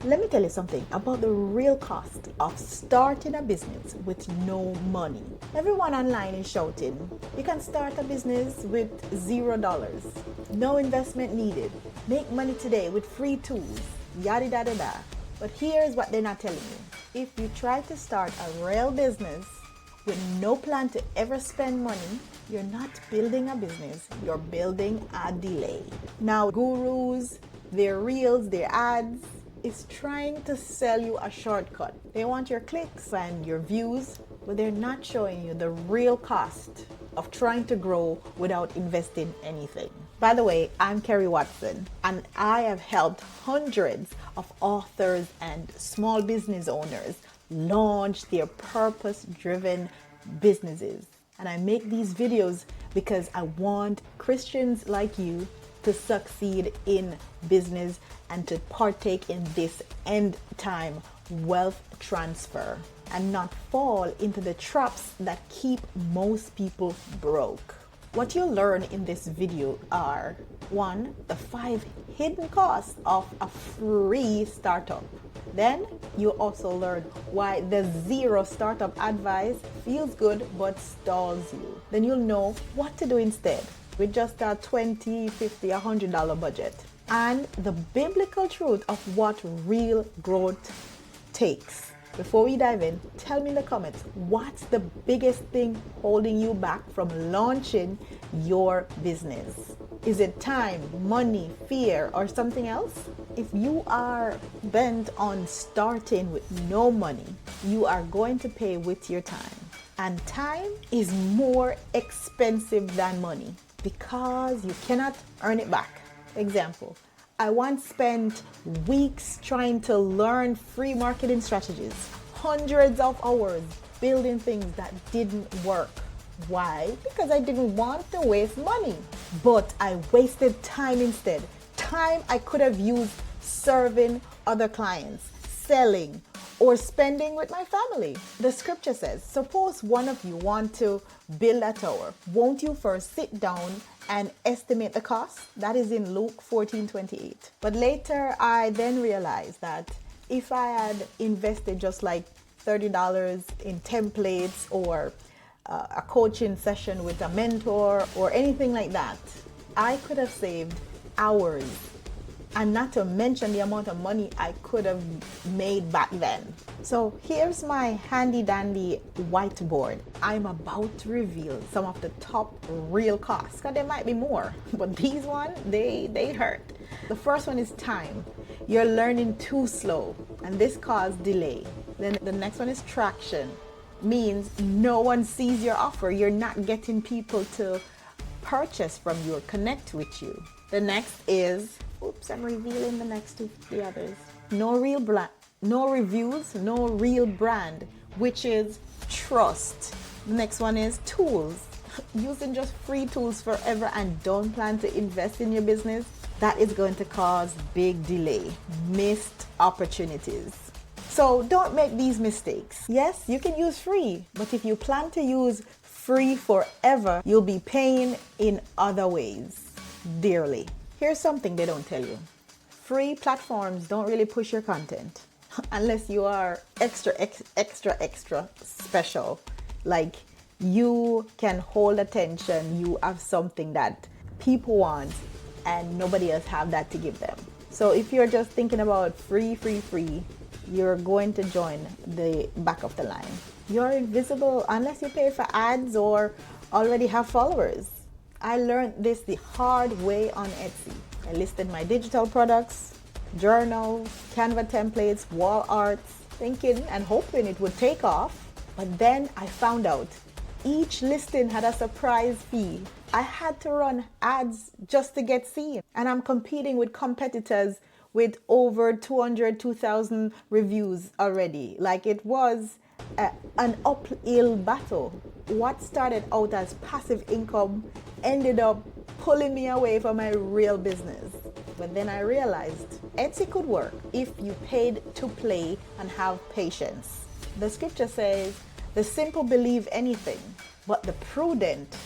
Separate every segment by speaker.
Speaker 1: Let me tell you something about the real cost of starting a business with no money. Everyone online is shouting, you can start a business with $0, no investment needed, make money today with free tools, yada yada yada. But here's what they're not telling you. If you try to start a real business with no plan to ever spend money, you're not building a business, you're building a delay. Now, gurus, their reels, their ads, is trying to sell you a shortcut. They want your clicks and your views, but they're not showing you the real cost of trying to grow without investing anything. By the way, I'm Kerry Watson, and I have helped hundreds of authors and small business owners launch their purpose-driven businesses. And I make these videos because I want Christians like you to succeed in business and to partake in this end time wealth transfer and not fall into the traps that keep most people broke. What you'll learn in this video are: 1, the 5 hidden costs of a free startup. Then you also learn why the zero startup advice feels good but stalls you. Then you'll know what to do instead with just a $20, $50, $100 budget. And the biblical truth of what real growth takes. Before we dive in, tell me in the comments, what's the biggest thing holding you back from launching your business? Is it time, money, fear, or something else? If you are bent on starting with no money, you are going to pay with your time. And time is more expensive than money because you cannot earn it back. Example, I once spent weeks trying to learn free marketing strategies, hundreds of hours building things that didn't work. Why? Because I didn't want to waste money, but I wasted time instead. Time I could have used serving other clients, selling, or spending with my family. The scripture says, suppose one of you want to build a tower. Won't you first sit down and estimate the cost? That is in Luke 14:28. But later I then realized that if I had invested just like $30 in templates or a coaching session with a mentor or anything like that, I could have saved hours, and not to mention the amount of money I could have made back then. So here's my handy dandy whiteboard. I'm about to reveal some of the top real costs, because there might be more, but these ones, they hurt. The first one is time. You're learning too slow, and this caused delay. Then the next one is traction. Means no one sees your offer. You're not getting people to purchase from you or connect with you. The next is, oops, I'm revealing the others. No real brand, no reviews, no real brand, which is trust. The next one is tools. Using just free tools forever and don't plan to invest in your business, that is going to cause big delay, missed opportunities. So don't make these mistakes. Yes, you can use free, but if you plan to use free forever, you'll be paying in other ways dearly. Here's something they don't tell you. Free platforms don't really push your content unless you are extra special. Like you can hold attention, you have something that people want and nobody else have that to give them. So if you're just thinking about free, you're going to join the back of the line. You're invisible unless you pay for ads or already have followers. I learned this the hard way on Etsy. I listed my digital products, journals, Canva templates, wall arts, thinking and hoping it would take off. But then I found out each listing had a surprise fee. I had to run ads just to get seen. And I'm competing with competitors with over 2,000 reviews already. Like it was an uphill battle. What started out as passive income ended up pulling me away from my real business. But then I realized Etsy could work if you paid to play and have patience. The scripture says, the simple believe anything, but the prudent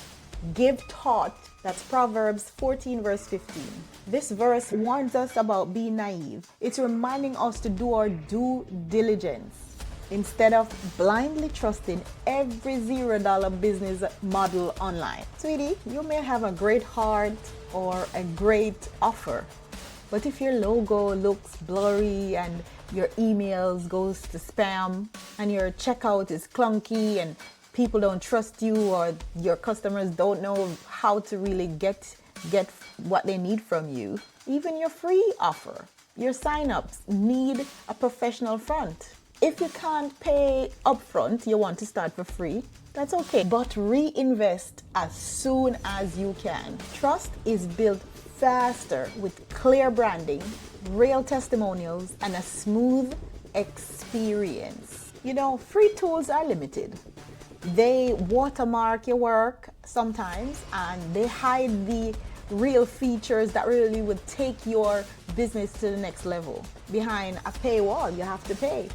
Speaker 1: Give thought. That's Proverbs 14 verse 15. This verse warns us about being naive. It's reminding us to do our due diligence instead of blindly trusting every $0 business model online. Sweetie, you may have a great heart or a great offer, but if your logo looks blurry and your emails goes to spam and your checkout is clunky and people don't trust you or your customers don't know how to really get what they need from you, even your free offer, your signups need a professional front. If you can't pay upfront, you want to start for free, that's okay, but reinvest as soon as you can. Trust is built faster with clear branding, real testimonials, and a smooth experience. You know, free tools are limited. They watermark your work sometimes and they hide the real features that really would take your business to the next level. Behind a paywall, you have to pay.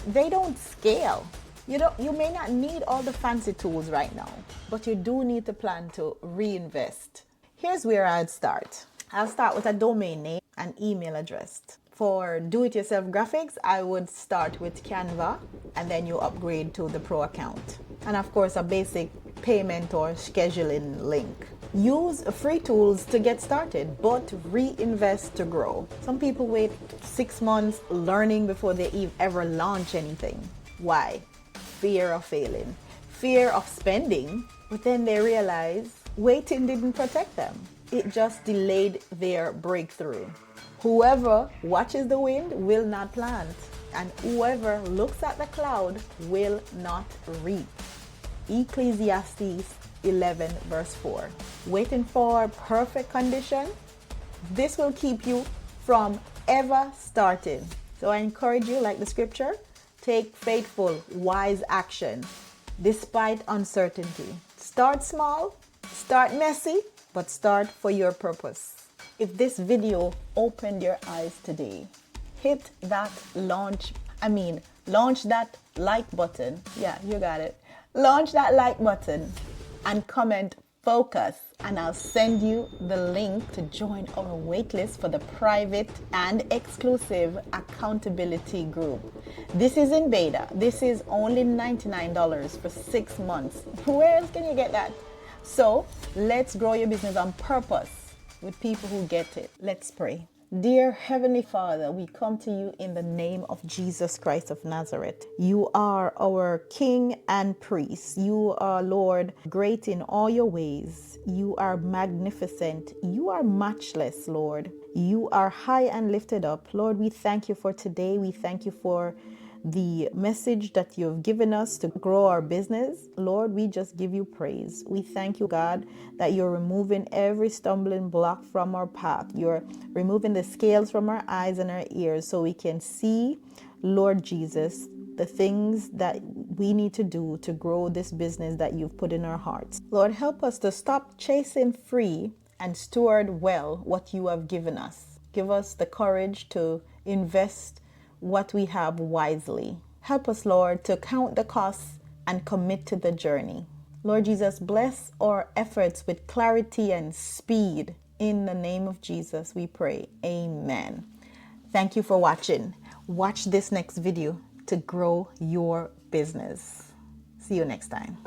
Speaker 1: They don't scale. You may not need all the fancy tools right now, but you do need to plan to reinvest. Here's where I'd start. I'll start with a domain name and email address. For do-it-yourself graphics, I would start with Canva and then you upgrade to the pro account. And of course, a basic payment or scheduling link. Use free tools to get started, but reinvest to grow. Some people wait 6 months learning before they ever launch anything. Why? Fear of failing, fear of spending, but then they realize waiting didn't protect them. It just delayed their breakthrough. Whoever watches the wind will not plant, and whoever looks at the cloud will not reap. Ecclesiastes 11 verse 4. Waiting for perfect condition, this will keep you from ever starting. So I encourage you, like the scripture, take faithful, wise action despite uncertainty. Start small, start messy, but start for your purpose. If this video opened your eyes today, hit that launch that like button. Yeah, you got it. Launch that like button and comment focus, and I'll send you the link to join our waitlist for the private and exclusive accountability group. This is in beta. This is only $99 for 6 months. Where else can you get that? So let's grow your business on purpose with people who get it. Let's pray. Dear Heavenly Father, we come to you in the name of Jesus Christ of Nazareth. You are our King and Priest. You are, Lord, great in all your ways. You are magnificent. You are matchless, Lord. You are high and lifted up. Lord, we thank you for today. We thank you for the message that you've given us to grow our business. Lord, we just give you praise. We thank you, God, that you're removing every stumbling block from our path. You're removing the scales from our eyes and our ears so we can see, Lord Jesus, the things that we need to do to grow this business that you've put in our hearts. Lord, help us to stop chasing free and steward well what you have given us. Give us the courage to invest what we have wisely. Help us, Lord, to count the costs and commit to the journey. Lord Jesus, bless our efforts with clarity and speed. In the name of Jesus, we pray. Amen. Thank you for watching. Watch this next video to grow your business. See you next time.